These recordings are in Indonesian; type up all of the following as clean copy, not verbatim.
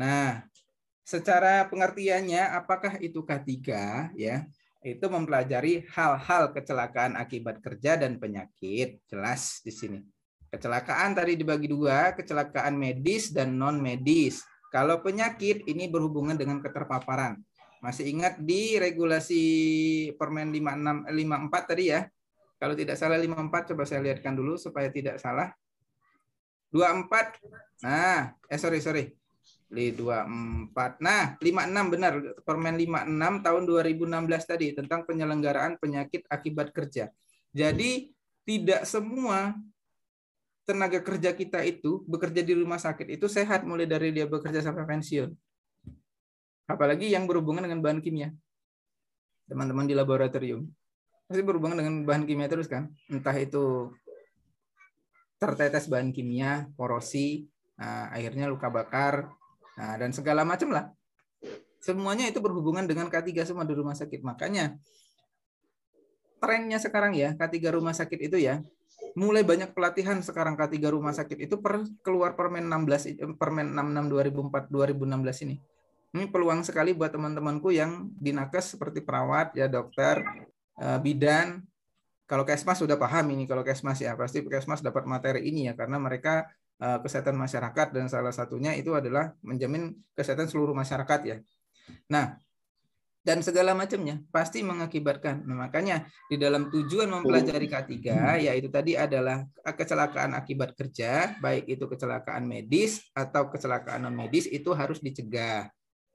Nah, secara pengertiannya apakah itu K3 ya? Itu mempelajari hal-hal kecelakaan akibat kerja dan penyakit. Jelas di sini. Kecelakaan tadi dibagi dua, kecelakaan medis dan non medis. Kalau penyakit ini berhubungan dengan keterpaparan. Masih ingat di regulasi Permen 54 tadi ya? Kalau tidak salah 54, coba saya lihatkan dulu supaya tidak salah. 24. Nah, sorry. 24. Nah, 56 benar. Permen 56 tahun 2016 tadi tentang penyelenggaraan penyakit akibat kerja. Jadi, tidak semua tenaga kerja kita itu bekerja di rumah sakit itu sehat mulai dari dia bekerja sampai pensiun. Apalagi yang berhubungan dengan bahan kimia. Teman-teman di laboratorium. Pasti berhubungan dengan bahan kimia terus kan? Entah itu tertetes bahan kimia, korosi, akhirnya luka bakar, dan segala macam lah. Semuanya itu berhubungan dengan K3 semua di rumah sakit. Makanya trennya sekarang ya, K3 rumah sakit itu ya, mulai banyak pelatihan sekarang K3 rumah sakit itu keluar Permen 16, Permen 66 2016 ini. Ini peluang sekali buat teman-temanku yang di nakes seperti perawat, ya dokter, bidan. Kalau Kesmas sudah paham ini, kalau Kesmas ya pasti Kesmas dapat materi ini ya, karena mereka kesehatan masyarakat dan salah satunya itu adalah menjamin kesehatan seluruh masyarakat ya. Nah, dan segala macamnya pasti mengakibatkan. Nah, makanya di dalam tujuan mempelajari K3 yaitu tadi adalah kecelakaan akibat kerja, baik itu kecelakaan medis atau kecelakaan non medis itu harus dicegah.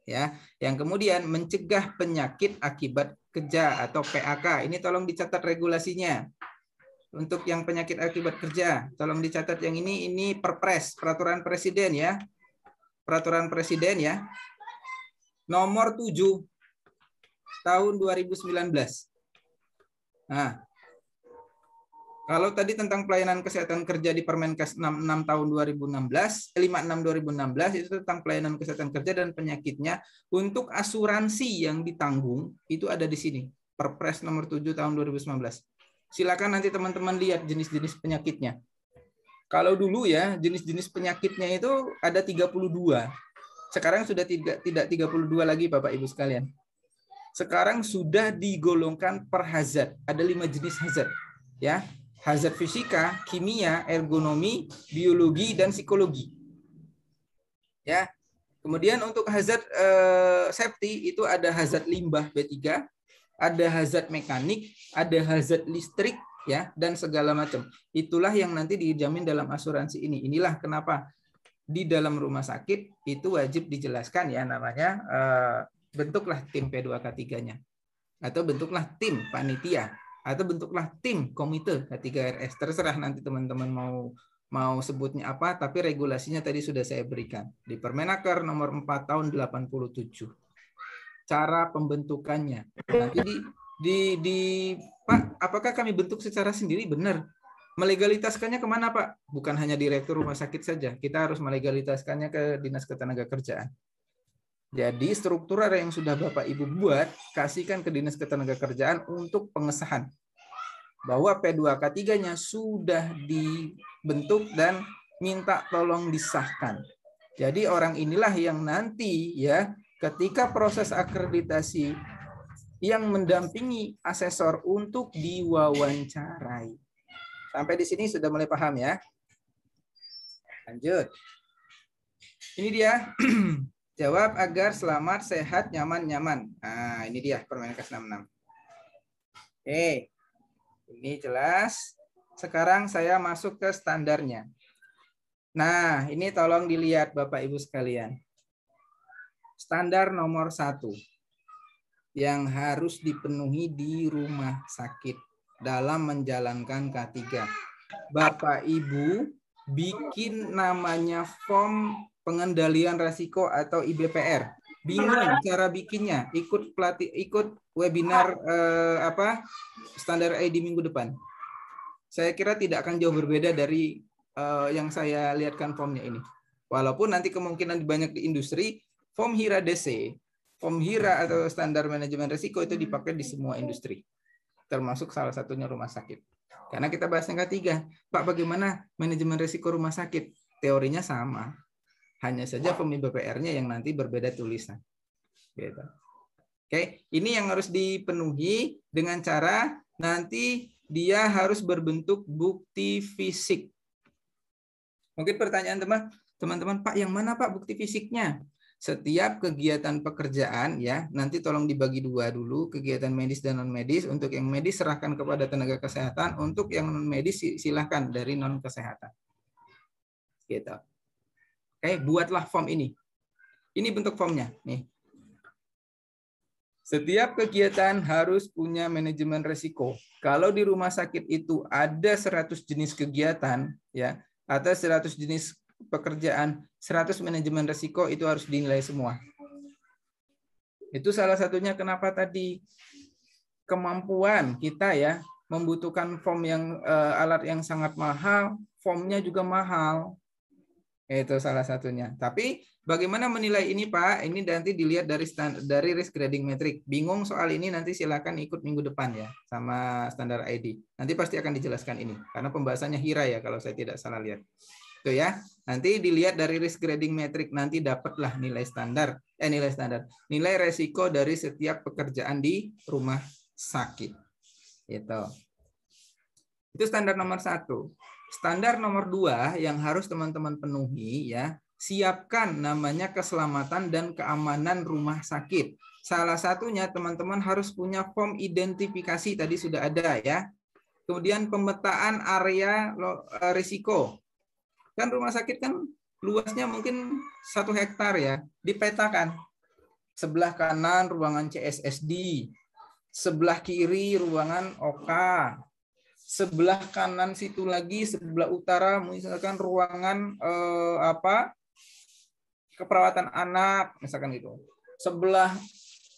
Ya, yang kemudian mencegah penyakit akibat kerja atau PAK. Ini tolong dicatat regulasinya. Untuk yang penyakit akibat kerja, tolong dicatat yang ini Perpres, peraturan presiden ya. Peraturan presiden ya. Nomor 7 tahun 2019. Nah, kalau tadi tentang pelayanan kesehatan kerja di Permenkes 66 tahun 2016, 56 2016 itu tentang pelayanan kesehatan kerja dan penyakitnya untuk asuransi yang ditanggung itu ada di sini. Perpres nomor 7 tahun 2019. Silakan nanti teman-teman lihat jenis-jenis penyakitnya. Kalau dulu ya, jenis-jenis penyakitnya itu ada 32. Sekarang sudah tidak 32 lagi Bapak Ibu sekalian. Sekarang sudah digolongkan per hazard. Ada 5 jenis hazard. Ya, hazard fisika, kimia, ergonomi, biologi, dan psikologi. Ya. Kemudian untuk hazard safety itu ada hazard limbah B3, ada hazard mekanik, ada hazard listrik, ya, dan segala macam. Itulah yang nanti dijamin dalam asuransi ini. Inilah kenapa di dalam rumah sakit itu wajib dijelaskan ya namanya bentuklah tim P2K3-nya atau bentuklah tim panitia atau bentuklah tim komite K3RS. Terserah nanti teman-teman mau sebutnya apa, tapi regulasinya tadi sudah saya berikan di Permenaker nomor 4 tahun 87. Cara pembentukannya. Nanti di Pak, apakah kami bentuk secara sendiri? Benar. Melegalitaskannya kemana Pak? Bukan hanya direktur rumah sakit saja. Kita harus melegalitaskannya ke Dinas Ketenagakerjaan. Jadi struktural yang sudah Bapak Ibu buat, kasihkan ke Dinas Ketenagakerjaan untuk pengesahan. Bahwa P2K3-nya sudah dibentuk dan minta tolong disahkan. Jadi orang inilah yang nanti ya ketika proses akreditasi yang mendampingi asesor untuk diwawancarai. Sampai di sini sudah mulai paham ya? Lanjut. Ini dia. Jawab agar selamat, sehat, nyaman. Nah, ini dia Permenkes 66. Oke. Ini jelas. Sekarang saya masuk ke standarnya. Nah, ini tolong dilihat Bapak Ibu sekalian. Standar nomor 1 yang harus dipenuhi di rumah sakit dalam menjalankan K3. Bapak Ibu bikin namanya form pengendalian risiko atau IBPR. Bingung cara bikinnya? Ikut webinar standar ID minggu depan. Saya kira tidak akan jauh berbeda dari yang saya lihatkan formnya ini. Walaupun nanti kemungkinan banyak di industri, form HIRA DC, form HIRA atau standar manajemen risiko itu dipakai di semua industri. Termasuk salah satunya rumah sakit. Karena kita bahas yang ketiga, Pak, bagaimana manajemen risiko rumah sakit? Teorinya sama. Hanya saja form IBPR-nya yang nanti berbeda tulisan. Gitu. Oke, ini yang harus dipenuhi dengan cara nanti dia harus berbentuk bukti fisik. Mungkin pertanyaan teman-teman, Pak, yang mana Pak bukti fisiknya? Setiap kegiatan pekerjaan ya, nanti tolong dibagi dua dulu, kegiatan medis dan non medis. Untuk yang medis serahkan kepada tenaga kesehatan, untuk yang non medis silahkan dari non kesehatan. Gitu. Oke, buatlah form ini. Ini bentuk formnya nih. Setiap kegiatan harus punya manajemen risiko. Kalau di rumah sakit itu ada 100 jenis kegiatan ya, atau 100 jenis pekerjaan, 100 manajemen risiko itu harus dinilai semua. Itu salah satunya kenapa tadi kemampuan kita ya membutuhkan form yang alat yang sangat mahal, formnya juga mahal. Itu salah satunya. Tapi bagaimana menilai ini, Pak? Ini nanti dilihat dari risk grading metric. Bingung soal ini nanti silakan ikut minggu depan ya sama standar ID. Nanti pasti akan dijelaskan ini karena pembahasannya Hira ya kalau saya tidak salah lihat. Itu ya. Nanti dilihat dari risk grading metric, nanti dapatlah nilai standar. Nilai resiko dari setiap pekerjaan di rumah sakit. Itu standar nomor 1. Standar nomor 2 yang harus teman-teman penuhi ya, siapkan namanya keselamatan dan keamanan rumah sakit. Salah satunya teman-teman harus punya form identifikasi, tadi sudah ada ya. Kemudian pemetaan area risiko. Kan rumah sakit kan luasnya mungkin 1 hektar ya, dipetakan. Sebelah kanan ruangan CSSD, sebelah kiri ruangan OK, sebelah kanan situ lagi, sebelah utara misalkan ruangan keperawatan anak, misalkan gitu. Sebelah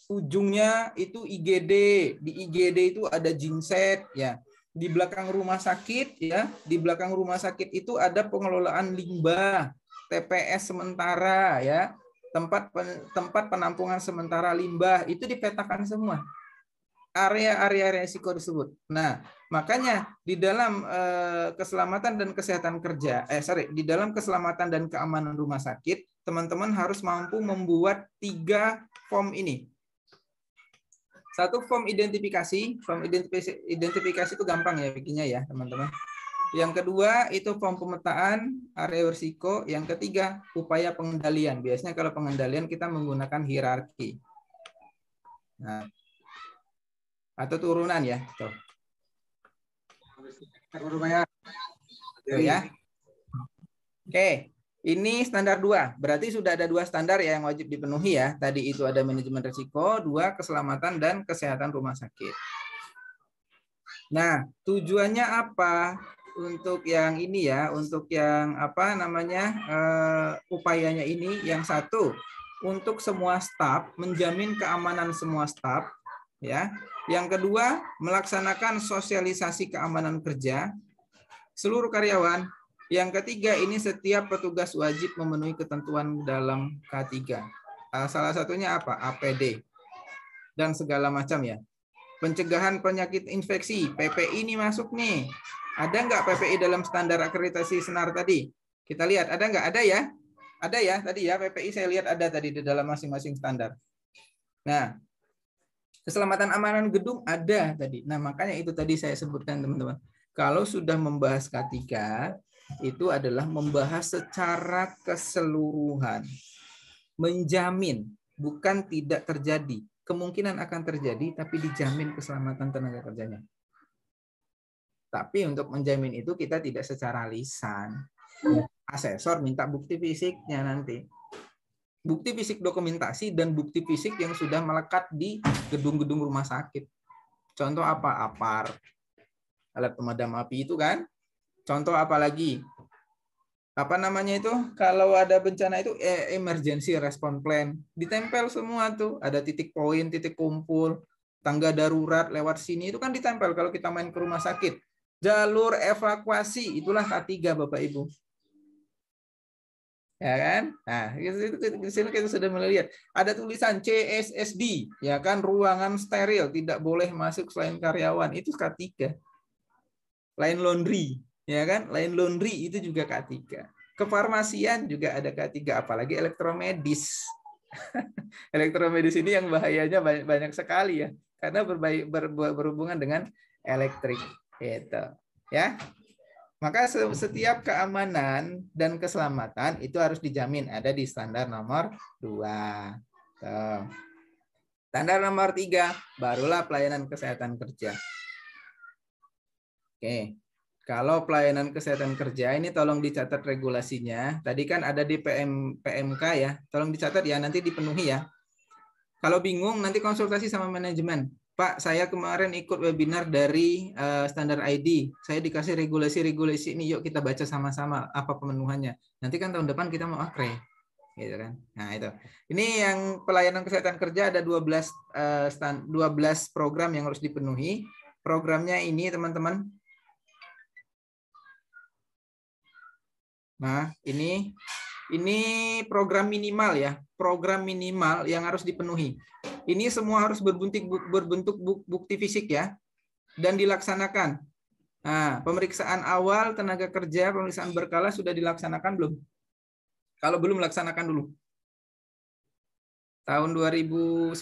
ujungnya itu IGD, di IGD itu ada ginset ya. Di belakang rumah sakit ya, di belakang rumah sakit itu ada pengelolaan limbah, TPS sementara ya, tempat penampungan sementara limbah, itu dipetakan semua area-area risiko tersebut. Nah, makanya di dalam keselamatan dan kesehatan kerja, di dalam keselamatan dan keamanan rumah sakit, teman-teman harus mampu membuat 3 form ini. 1 form identifikasi. Form identifikasi itu gampang ya bikinnya ya, teman-teman. Yang kedua itu form pemetaan area risiko. Yang ketiga upaya pengendalian. Biasanya kalau pengendalian kita menggunakan hierarki. Nah, atau turunan ya. Tuh. Tuh ya. Oke. Ini standar 2, berarti sudah ada 2 standar yang wajib dipenuhi ya. Tadi itu ada manajemen risiko, 2 keselamatan dan kesehatan rumah sakit. Nah, tujuannya apa untuk yang ini ya? Untuk yang apa namanya upayanya ini? Yang 1 untuk semua staf, menjamin keamanan semua staf, ya. Yang kedua melaksanakan sosialisasi keamanan kerja seluruh karyawan. Yang ketiga, ini setiap petugas wajib memenuhi ketentuan dalam K3. Salah satunya apa? APD. Dan segala macam ya. Pencegahan penyakit infeksi, PPI ini masuk nih. Ada nggak PPI dalam standar akreditasi SENAR tadi? Kita lihat, ada nggak? Ada ya? Ada ya tadi ya, PPI saya lihat ada tadi di dalam masing-masing standar. Nah, keselamatan amanan gedung ada tadi. Nah, makanya itu tadi saya sebutkan teman-teman. Kalau sudah membahas K3, itu adalah membahas secara keseluruhan. Menjamin, bukan tidak terjadi. Kemungkinan akan terjadi, tapi dijamin keselamatan tenaga kerjanya. Tapi untuk menjamin itu kita tidak secara lisan. Asesor minta bukti fisiknya nanti. Bukti fisik dokumentasi dan bukti fisik yang sudah melekat di gedung-gedung rumah sakit. Contoh apa? APAR. Alat pemadam api itu kan. Contoh apa lagi? Apa namanya itu? Kalau ada bencana itu emergency response plan. Ditempel semua tuh. Ada titik poin, titik kumpul, tangga darurat lewat sini itu kan ditempel kalau kita main ke rumah sakit. Jalur evakuasi itulah K3 Bapak Ibu. Ya kan? Nah, di sini kita sudah melihat ada tulisan CSSD, ya kan, ruangan steril, tidak boleh masuk selain karyawan, itu K3. Line laundry, ya kan? Line laundry itu juga K3. Kefarmasian juga ada K3, apalagi elektromedis. Elektromedis ini yang bahayanya banyak sekali ya, karena berhubungan dengan elektrik. Gitu. Ya. Maka setiap keamanan dan keselamatan itu harus dijamin ada di standar nomor 2. Tuh. Standar nomor 3, barulah pelayanan kesehatan kerja. Oke. Kalau pelayanan kesehatan kerja ini tolong dicatat regulasinya. Tadi kan ada di PMK ya. Tolong dicatat ya, nanti dipenuhi ya. Kalau bingung nanti konsultasi sama manajemen. Pak, saya kemarin ikut webinar dari Standar ID. Saya dikasih regulasi-regulasi ini, yuk kita baca sama-sama apa pemenuhannya. Nanti kan tahun depan kita mau akre. Gitu kan. Nah, itu. Ini yang pelayanan kesehatan kerja ada 12 program yang harus dipenuhi. Programnya ini, teman-teman. Nah, ini program minimal ya. Program minimal yang harus dipenuhi. Ini semua harus berbentuk bukti fisik ya. Dan dilaksanakan. Nah, pemeriksaan awal tenaga kerja, pemeriksaan berkala sudah dilaksanakan belum? Kalau belum, laksanakan dulu. Tahun 2019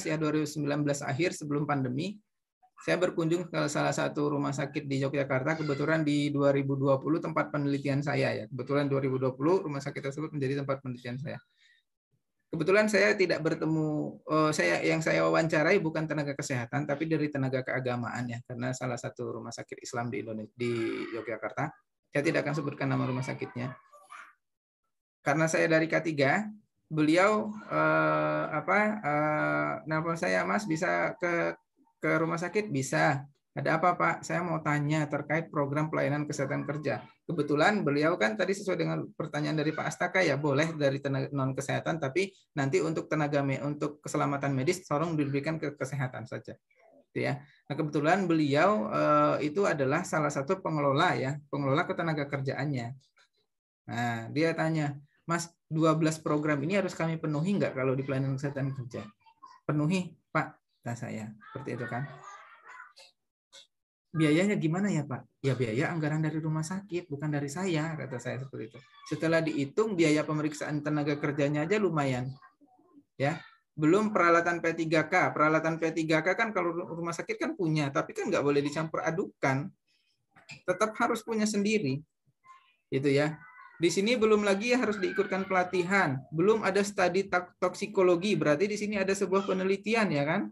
ya, 2019 akhir sebelum pandemi, saya berkunjung ke salah satu rumah sakit di Yogyakarta. Kebetulan di 2020 tempat penelitian saya ya. Kebetulan 2020 rumah sakit tersebut menjadi tempat penelitian saya. Kebetulan saya tidak bertemu, yang saya wawancarai bukan tenaga kesehatan, tapi dari tenaga keagamaan ya, karena salah satu rumah sakit Islam di Indonesia, di Yogyakarta. Saya tidak akan sebutkan nama rumah sakitnya. Karena saya dari K3, beliau nelpon saya, Mas bisa ke rumah sakit? Bisa. Ada apa Pak? Saya mau tanya terkait program pelayanan kesehatan kerja. Kebetulan beliau kan tadi sesuai dengan pertanyaan dari Pak Astaka ya, boleh dari tenaga non kesehatan, tapi nanti untuk untuk keselamatan medis tolong diberikan ke kesehatan saja. Ya. Nah, kebetulan beliau itu adalah salah satu pengelola ya, pengelola ketenaga kerjaannya. Nah, dia tanya, Mas, 12 program ini harus kami penuhi nggak kalau di pelayanan kesehatan kerja? Penuhi, Pak. Nah, saya seperti itu kan. Biayanya gimana ya, Pak? Ya biaya anggaran dari rumah sakit, bukan dari saya, kata saya seperti itu. Setelah dihitung biaya pemeriksaan tenaga kerjanya aja lumayan. Ya. Belum peralatan P3K. Peralatan P3K kan kalau rumah sakit kan punya, tapi kan nggak boleh dicampur adukan. Tetap harus punya sendiri. Gitu ya. Di sini belum lagi harus diikutkan pelatihan, belum ada studi toksikologi, berarti di sini ada sebuah penelitian ya kan?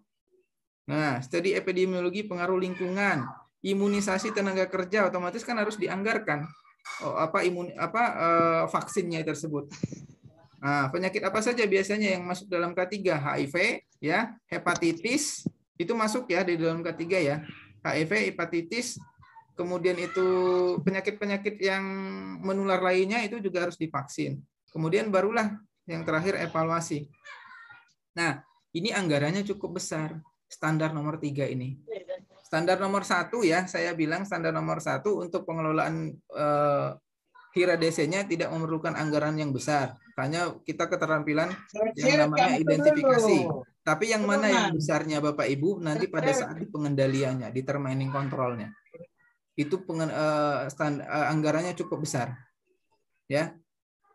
Nah, studi epidemiologi pengaruh lingkungan, imunisasi tenaga kerja otomatis kan harus dianggarkan. Vaksinnya tersebut. Nah, penyakit apa saja biasanya yang masuk dalam K3? HIV, ya, hepatitis itu masuk ya di dalam K3 ya. HIV, hepatitis. Kemudian itu penyakit-penyakit yang menular lainnya itu juga harus divaksin. Kemudian barulah yang terakhir evaluasi. Nah, ini anggarannya cukup besar. Standar nomor 3 ini. Standar nomor 1 ya, saya bilang standar nomor 1 untuk pengelolaan HIRA DC-nya tidak memerlukan anggaran yang besar. Hanya kita keterampilan yang namanya identifikasi. Tapi yang mana yang besarnya Bapak Ibu nanti pada saat di pengendaliannya, di termining control-nya. Itu anggarannya cukup besar, ya,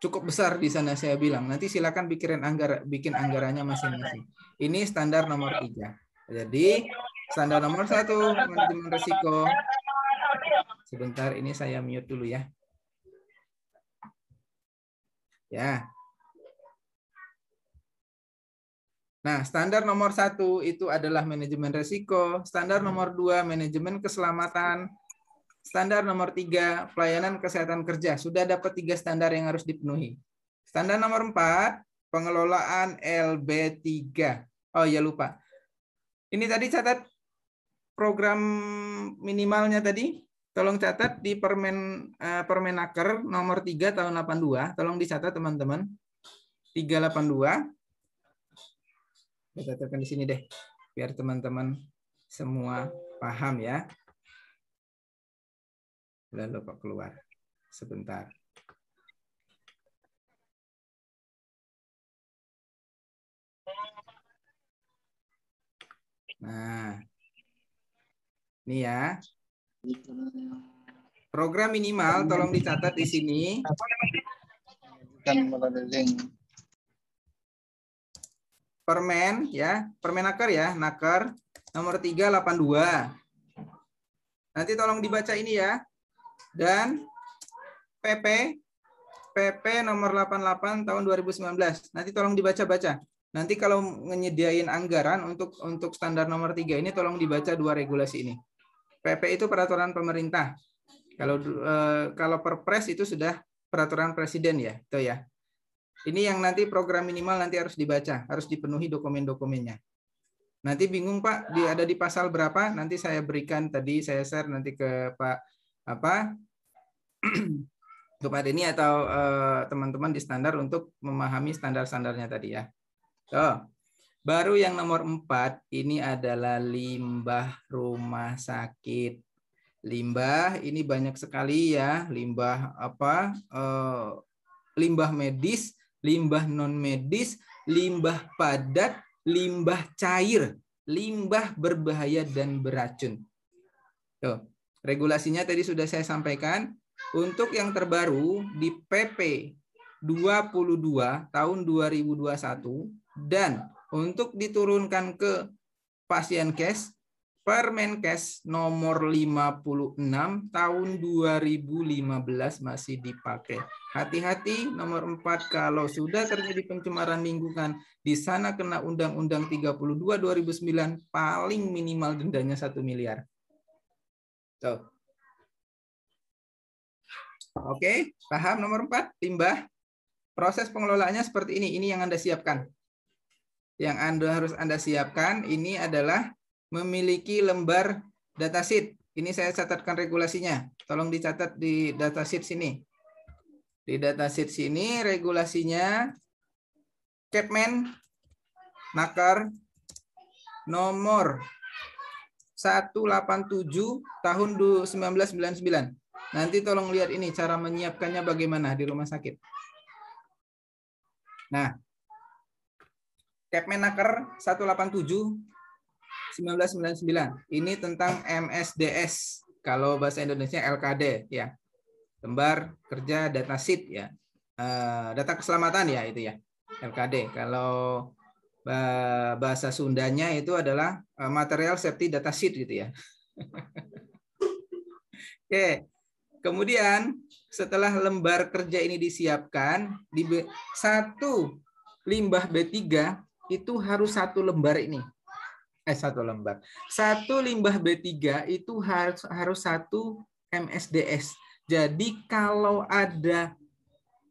cukup besar di sana saya bilang. Nanti silakan bikin anggarannya masing-masing. Ini standar nomor 3. Jadi standar nomor 1 manajemen risiko. Sebentar, ini saya mute dulu ya. Ya. Nah, standar nomor 1 itu adalah manajemen risiko. Standar nomor 2 manajemen keselamatan. Standar nomor 3, pelayanan kesehatan kerja. Sudah dapat 3 standar yang harus dipenuhi. Standar nomor 4, pengelolaan LB3. Oh ya lupa. Ini tadi catat program minimalnya tadi. Tolong catat di Permenaker nomor 3 tahun 82. Tolong dicatat teman-teman. 382. Saya catatkan di sini deh. Biar teman-teman semua paham ya. Lalu kok keluar sebentar. Nah, ini ya. Program minimal tolong dicatat di sini. dapatkan melalui link. Permen ya, Permenaker ya, Naker nomor 382. Nanti tolong dibaca ini ya. Dan PP nomor 88 tahun 2019. Nanti tolong dibaca-baca. Nanti kalau menyediain anggaran untuk standar nomor 3 ini tolong dibaca 2 regulasi ini. PP itu peraturan pemerintah. Kalau Perpres itu sudah peraturan presiden ya, itu ya. Ini yang nanti program minimal nanti harus dibaca, harus dipenuhi dokumen-dokumennya. Nanti bingung Pak, ada di pasal berapa? Nanti saya berikan tadi, saya share nanti ke Pak kepada ini atau teman-teman di standar untuk memahami standar-standarnya tadi ya. Baru yang nomor 4 ini adalah limbah rumah sakit. Limbah ini banyak sekali ya, limbah limbah medis, limbah non medis, limbah padat, limbah cair, limbah berbahaya dan beracun. Tuh, regulasinya tadi sudah saya sampaikan. Untuk yang terbaru di PP 22 tahun 2021 dan untuk diturunkan ke Pasienkes, Permenkes nomor 56 tahun 2015 masih dipakai. Hati-hati nomor 4 kalau sudah terjadi pencemaran lingkungan di sana kena Undang-Undang 32 2009 paling minimal dendanya 1 miliar. Tuh. Oke, paham nomor 4 limbah. Proses pengelolaannya seperti ini. Ini yang Anda siapkan. Yang harus Anda siapkan ini adalah memiliki lembar datasheet. Ini saya catatkan regulasinya. Tolong dicatat di datasheet sini. Di datasheet sini regulasinya Kepmen Naker nomor 187 tahun 1999. Nanti tolong lihat ini cara menyiapkannya bagaimana di rumah sakit. Nah, Kepmenaker 187 1999. Ini tentang MSDS. Kalau bahasa Indonesia LKD ya. Lembar kerja datasheet ya. Data keselamatan ya itu ya. LKD. Kalau bahasa Sundanya itu adalah material safety datasheet gitu ya. Oke. Kemudian setelah lembar kerja ini disiapkan, satu limbah B3 itu harus 1 lembar ini. 1 lembar. 1 limbah B3 itu harus 1 MSDS. Jadi kalau ada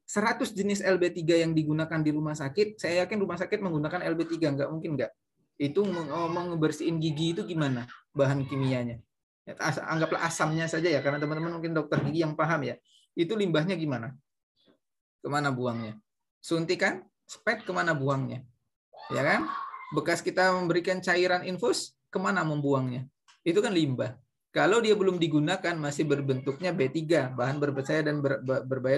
100 jenis LB3 yang digunakan di rumah sakit, saya yakin rumah sakit menggunakan LB3, nggak mungkin nggak. Itu ngebersihin gigi itu gimana bahan kimianya? Anggaplah asamnya saja ya, karena teman-teman mungkin dokter gigi yang paham ya. Itu limbahnya gimana? Kemana buangnya? Suntikan, spet kemana buangnya? Ya kan? Bekas kita memberikan cairan infus, kemana membuangnya? Itu kan limbah. Kalau dia belum digunakan, masih berbentuknya B3, bahan berbahaya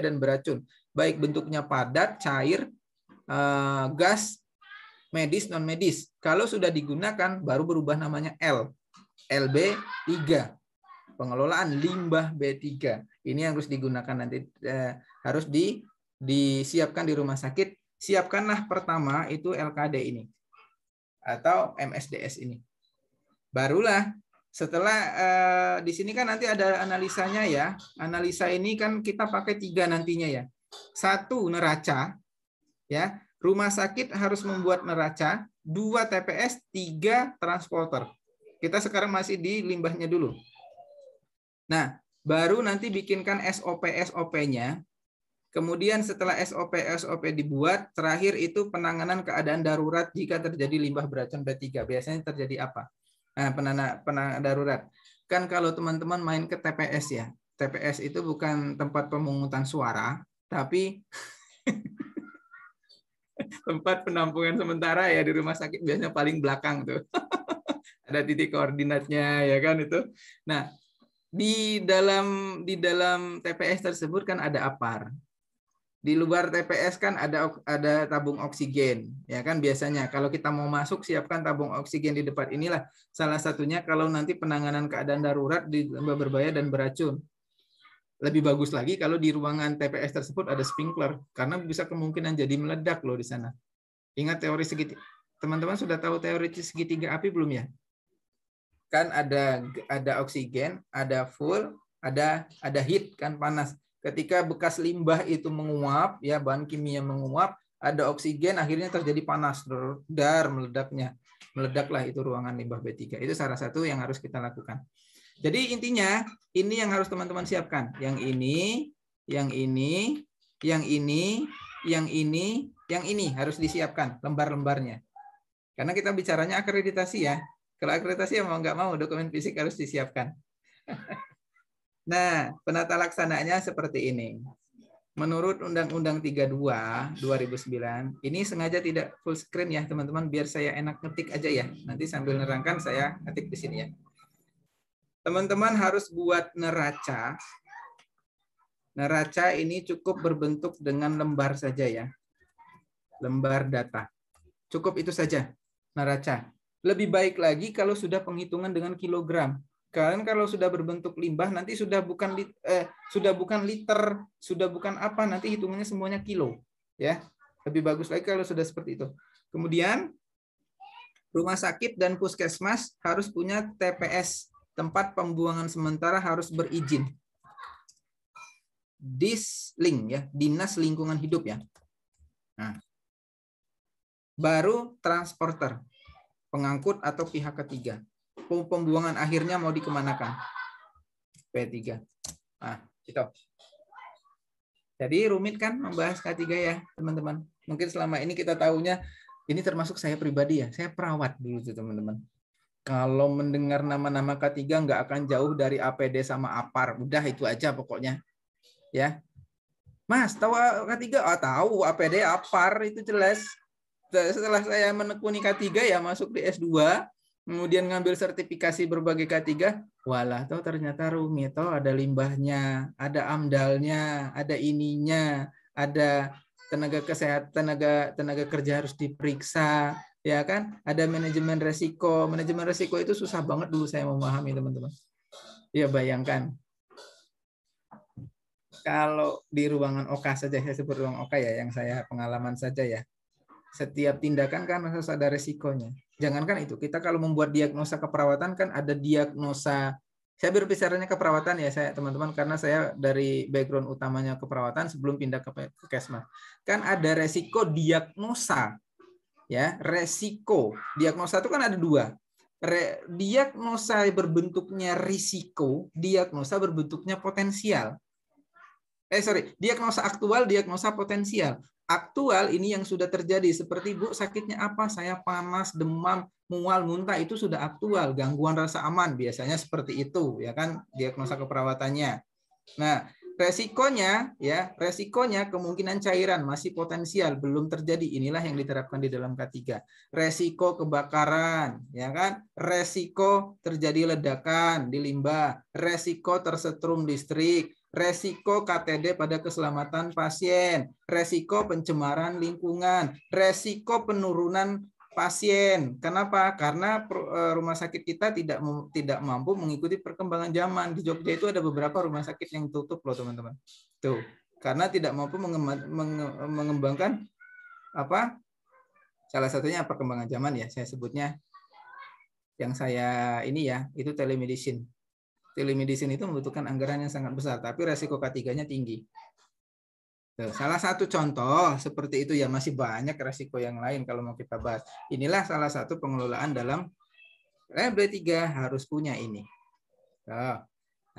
dan beracun. Baik bentuknya padat, cair, gas, medis, non-medis. Kalau sudah digunakan, baru berubah namanya LB3. Pengelolaan limbah B3. Ini yang harus digunakan nanti, harus disiapkan di rumah sakit. Siapkanlah pertama itu LKD ini. Atau MSDS ini. Barulah setelah di sini kan nanti ada analisanya ya. Analisa ini kan kita pakai 3 nantinya ya. 1 neraca ya. Rumah sakit harus membuat neraca, 2 TPS, 3 transporter. Kita sekarang masih di limbahnya dulu. Nah, baru nanti bikinkan SOP-nya. Kemudian setelah SOP dibuat, terakhir itu penanganan keadaan darurat jika terjadi limbah beracun B3. Biasanya terjadi apa? Nah, penanganan darurat. Kan kalau teman-teman main ke TPS ya, TPS itu bukan tempat pemungutan suara, tapi tempat penampungan sementara ya di rumah sakit, biasanya paling belakang tuh. Ada titik koordinatnya ya kan itu. Nah, di dalam TPS tersebut kan ada APAR. Di luar TPS kan ada tabung oksigen, ya kan biasanya. Kalau kita mau masuk, siapkan tabung oksigen di depan. Inilah salah satunya kalau nanti penanganan keadaan darurat di limbah berbahaya dan beracun. Lebih bagus lagi kalau di ruangan TPS tersebut ada sprinkler, karena bisa kemungkinan jadi meledak loh di sana. Ingat teori segitiga. Teman-teman sudah tahu teori segitiga api belum ya? Kan ada oksigen, ada full, ada heat kan, panas. Ketika bekas limbah itu menguap, ya bahan kimia menguap, ada oksigen, akhirnya terjadi panas, dar meledaknya. Meledaklah itu ruangan limbah B3. Itu salah satu yang harus kita lakukan. Jadi intinya ini yang harus teman-teman siapkan. Yang ini, yang ini, yang ini, yang ini, yang ini harus disiapkan lembar-lembarnya. Karena kita bicaranya akreditasi ya. Kalau akreditasi mau nggak mau dokumen fisik harus disiapkan. Nah, penata laksananya seperti ini. Menurut Undang-Undang 32 2009, ini sengaja tidak full screen ya teman-teman, biar saya enak ngetik aja ya. Nanti sambil nerangkan saya ngetik di sini ya. Teman-teman harus buat neraca. Neraca ini cukup berbentuk dengan lembar saja ya. Lembar data. Cukup itu saja neraca. Lebih baik lagi kalau sudah penghitungan dengan kilogram. Kalian kalau sudah berbentuk limbah nanti sudah bukan liter, sudah bukan apa, nanti hitungannya semuanya kilo ya. Lebih bagus lagi kalau sudah seperti itu. Kemudian rumah sakit dan puskesmas harus punya TPS. Tempat pembuangan sementara harus berizin. Dislink ya, Dinas Lingkungan Hidup ya. Nah, baru transporter, pengangkut atau pihak ketiga. Pembuangan akhirnya mau dikemanakan? P3. Nah, itu. Jadi rumit kan membahas K3 ya, teman-teman. Mungkin selama ini kita tahunya, ini termasuk saya pribadi ya, saya perawat dulu tuh teman-teman. Kalau mendengar nama-nama K3 nggak akan jauh dari APD sama APAR. Udah itu aja pokoknya. Ya. Mas, tahu K3? Oh, tahu APD, APAR itu jelas. Setelah saya menekuni K3 ya masuk di S2, kemudian ngambil sertifikasi berbagai K3, walah toh ternyata rumit. Toh ada limbahnya, ada AMDAL-nya, ada ininya, ada tenaga kesehatan, tenaga kerja harus diperiksa. Ya kan, ada manajemen resiko. Manajemen resiko itu susah banget dulu saya memahami teman-teman. Ya bayangkan kalau di ruangan OK saja, saya sebut ruang OK ya, yang saya pengalaman saja ya. Setiap tindakan kan harus ada resikonya. Jangankan itu, kita kalau membuat diagnosa keperawatan kan ada diagnosa. Saya berbicaranya keperawatan ya saya teman-teman, karena saya dari background utamanya keperawatan sebelum pindah ke Kesmas. Kan ada resiko diagnosa. Ya, resiko. Diagnosa itu kan ada dua. Diagnosa berbentuknya risiko, diagnosa berbentuknya potensial. Diagnosa aktual, diagnosa potensial. Aktual ini yang sudah terjadi, seperti Bu sakitnya apa? Saya panas, demam, mual, muntah, itu sudah aktual. Gangguan rasa aman, biasanya seperti itu, ya kan? Diagnosa keperawatannya. Nah, resikonya kemungkinan cairan masih potensial, belum terjadi. Inilah yang diterapkan di dalam K3. Resiko kebakaran, ya kan? Resiko terjadi ledakan di limbah, resiko tersetrum listrik, resiko KTD pada keselamatan pasien, resiko pencemaran lingkungan, resiko penurunan pasien. Kenapa? Karena rumah sakit kita tidak mampu mengikuti perkembangan zaman. Di Jogja itu ada beberapa rumah sakit yang tutup loh teman-teman. Tuh, karena tidak mampu mengembangkan apa? Salah satunya perkembangan zaman ya, saya sebutnya. Yang saya ini ya, itu telemedicine. Telemedicine itu membutuhkan anggaran yang sangat besar, tapi resiko K3-nya tinggi. Salah satu contoh seperti itu ya, masih banyak resiko yang lain kalau mau kita bahas. Inilah salah satu pengelolaan dalam B3 harus punya ini. Nah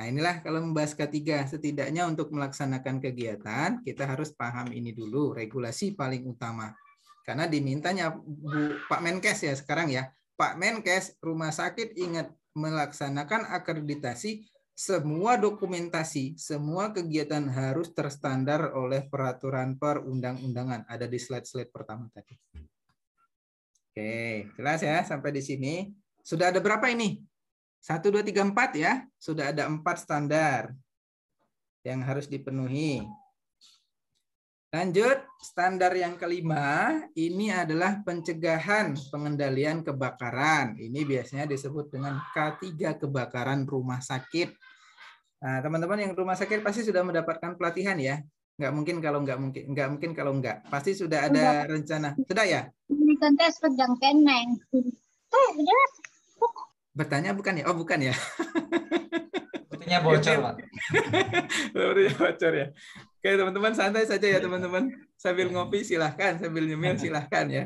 inilah kalau membahas K3, setidaknya untuk melaksanakan kegiatan kita harus paham ini dulu, regulasi paling utama. Karena dimintanya Pak Menkes ya sekarang ya, Pak Menkes rumah sakit ingat melaksanakan akreditasi. Semua dokumentasi, semua kegiatan harus terstandar oleh peraturan perundang-undangan. Ada di slide-slide pertama tadi. Oke, jelas ya sampai di sini. Sudah ada berapa ini? 1, 2, 3, 4 ya. Sudah ada 4 standar yang harus dipenuhi. Lanjut, standar yang kelima, ini adalah pencegahan pengendalian kebakaran. Ini biasanya disebut dengan K3 kebakaran rumah sakit. Nah, teman-teman yang rumah sakit pasti sudah mendapatkan pelatihan ya. Nggak mungkin kalau nggak. Pasti sudah Udah ada rencana. Sudah ya? berikan tes pedang keneng. Udah. Bertanya bukan ya? Oh, bukan ya. Sepertinya bocor, Itu Pak. sepertinya bocor ya. Oke, teman-teman santai saja ya, teman-teman. Sambil ngopi silahkan, sambil nyemil silahkan ya.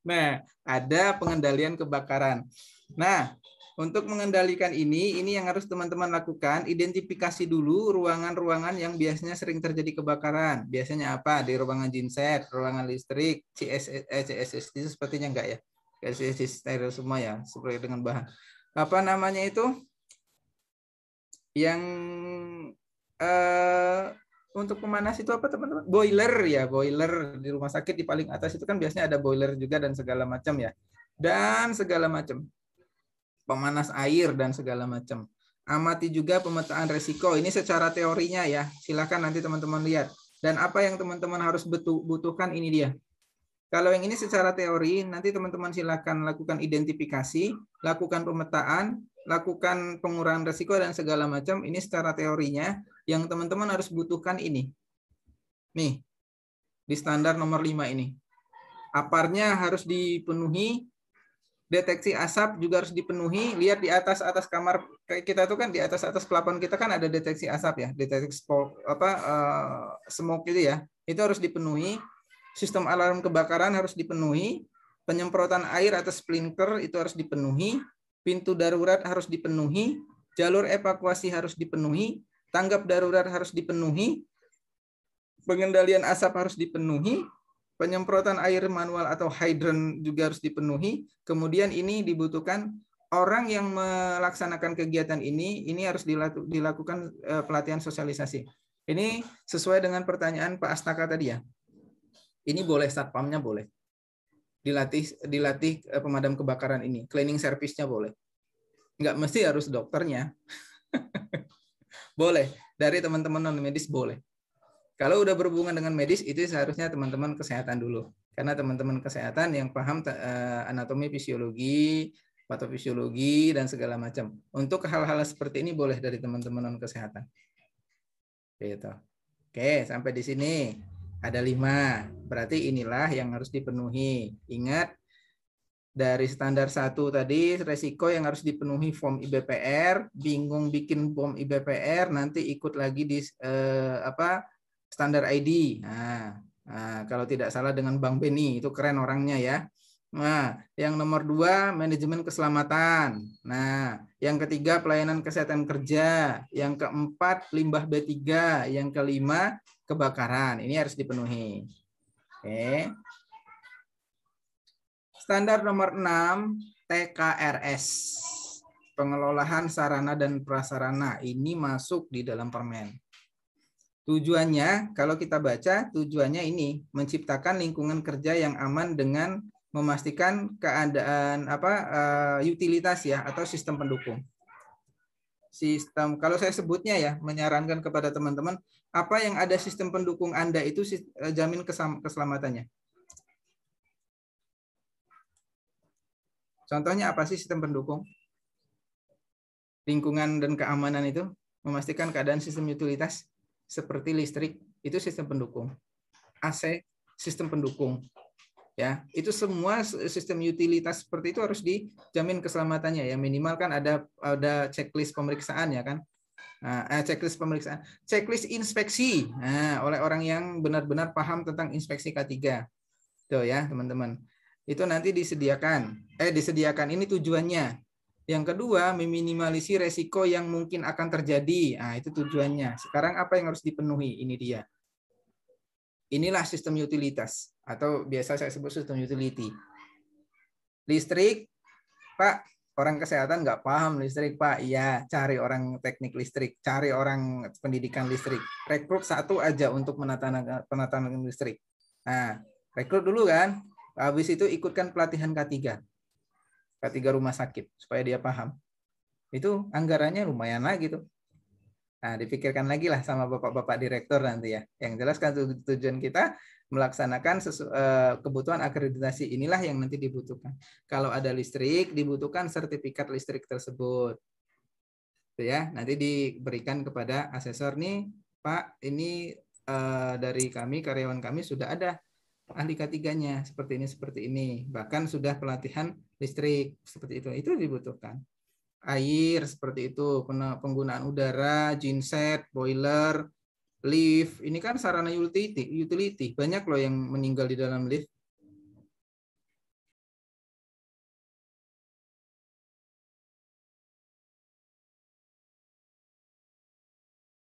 Nah, ada pengendalian kebakaran. Nah, untuk mengendalikan ini yang harus teman-teman lakukan, identifikasi dulu ruangan-ruangan yang biasanya sering terjadi kebakaran. Biasanya apa? Di ruangan genset, ruangan listrik, CSS itu sepertinya enggak ya. CSS steril semua ya, seperti dengan bahan. Apa namanya itu? Yang untuk pemanas itu apa teman-teman? Boiler ya, boiler di rumah sakit di paling atas itu kan biasanya ada boiler juga dan segala macam ya. Dan segala macam. Pemanas air dan segala macam. Amati juga pemetaan resiko. Ini secara teorinya ya. Silakan nanti teman-teman lihat. Dan apa yang teman-teman harus butuhkan ini dia. Kalau yang ini secara teori, nanti teman-teman silakan lakukan identifikasi, lakukan pemetaan, lakukan pengurangan resiko dan segala macam. Ini secara teorinya yang teman-teman harus butuhkan ini. Nih, di standar nomor 5 ini. Aparnya harus dipenuhi, deteksi asap juga harus dipenuhi. Lihat di atas kamar kita tuh kan, di atas pelafon kita kan ada deteksi asap ya, deteksi smoke itu ya. Itu harus dipenuhi. Sistem alarm kebakaran harus dipenuhi. Penyemprotan air atau sprinkler itu harus dipenuhi. Pintu darurat harus dipenuhi. Jalur evakuasi harus dipenuhi. Tanggap darurat harus dipenuhi. Pengendalian asap harus dipenuhi. Penyemprotan air manual atau hydrant juga harus dipenuhi. Kemudian ini dibutuhkan orang yang melaksanakan kegiatan ini harus dilakukan pelatihan sosialisasi. Ini sesuai dengan pertanyaan Pak Astaka tadi ya. Ini boleh satpamnya boleh. Dilatih pemadam kebakaran ini. Cleaning service-nya boleh. Nggak mesti harus dokternya. Boleh. Dari teman-teman non-medis boleh. Kalau udah berhubungan dengan medis, itu seharusnya teman-teman kesehatan dulu. Karena teman-teman kesehatan yang paham anatomi, fisiologi, patofisiologi, dan segala macam. Untuk hal-hal seperti ini boleh dari teman-teman non-kesehatan. Gitu. Oke, sampai di sini. Ada 5. Berarti inilah yang harus dipenuhi. Ingat, dari standar 1 tadi, resiko yang harus dipenuhi form IBPR, bingung bikin form IBPR, nanti ikut lagi di standar ID. Nah, kalau tidak salah dengan Bang Beni, itu keren orangnya ya. Nah, yang nomor 2 manajemen keselamatan. Nah, yang ketiga pelayanan kesehatan kerja. Yang keempat limbah B3. Yang kelima kebakaran. Ini harus dipenuhi. Oke. Standar nomor 6 TKRS. Pengelolaan sarana dan prasarana. Ini masuk di dalam permen. Tujuannya, kalau kita baca, tujuannya ini menciptakan lingkungan kerja yang aman dengan memastikan keadaan utilitas ya atau sistem pendukung. Sistem, kalau saya sebutnya ya, menyarankan kepada teman-teman apa yang ada sistem pendukung Anda itu jamin keselamatannya. Contohnya apa sih sistem pendukung? Lingkungan dan keamanan itu memastikan keadaan sistem utilitas. Seperti listrik, itu sistem pendukung. AC, sistem pendukung. Ya, itu semua sistem utilitas seperti itu harus dijamin keselamatannya ya. Minimal kan ada checklist pemeriksaan ya kan. Checklist pemeriksaan, checklist inspeksi. Nah, oleh orang yang benar-benar paham tentang inspeksi K3. Tuh ya, teman-teman. Itu nanti disediakan. Disediakan ini tujuannya. Yang kedua, meminimalisir resiko yang mungkin akan terjadi. Nah, itu tujuannya. Sekarang apa yang harus dipenuhi? Ini dia. Inilah sistem utilitas. Atau biasa saya sebut sistem utility. Listrik, Pak, orang kesehatan nggak paham listrik, Pak. Iya, cari orang teknik listrik. Cari orang pendidikan listrik. Rekrut 1 aja untuk penataan listrik. Nah, rekrut dulu kan. Habis itu ikutkan pelatihan K3 rumah sakit supaya dia paham. Itu anggarannya lumayan lagi tuh. Nah, dipikirkan lagi lah sama bapak-bapak direktur nanti ya. Yang jelas kan tujuan kita melaksanakan kebutuhan akreditasi inilah yang nanti dibutuhkan. Kalau ada listrik, dibutuhkan sertifikat listrik tersebut. Gitu ya. Nanti diberikan kepada asesor nih, Pak, ini dari kami, karyawan kami sudah ada ahli K3-nya seperti ini. Bahkan sudah pelatihan listrik seperti itu dibutuhkan. Air seperti itu, penggunaan udara, genset, boiler, lift. Ini kan sarana utility. Banyak loh yang meninggal di dalam lift.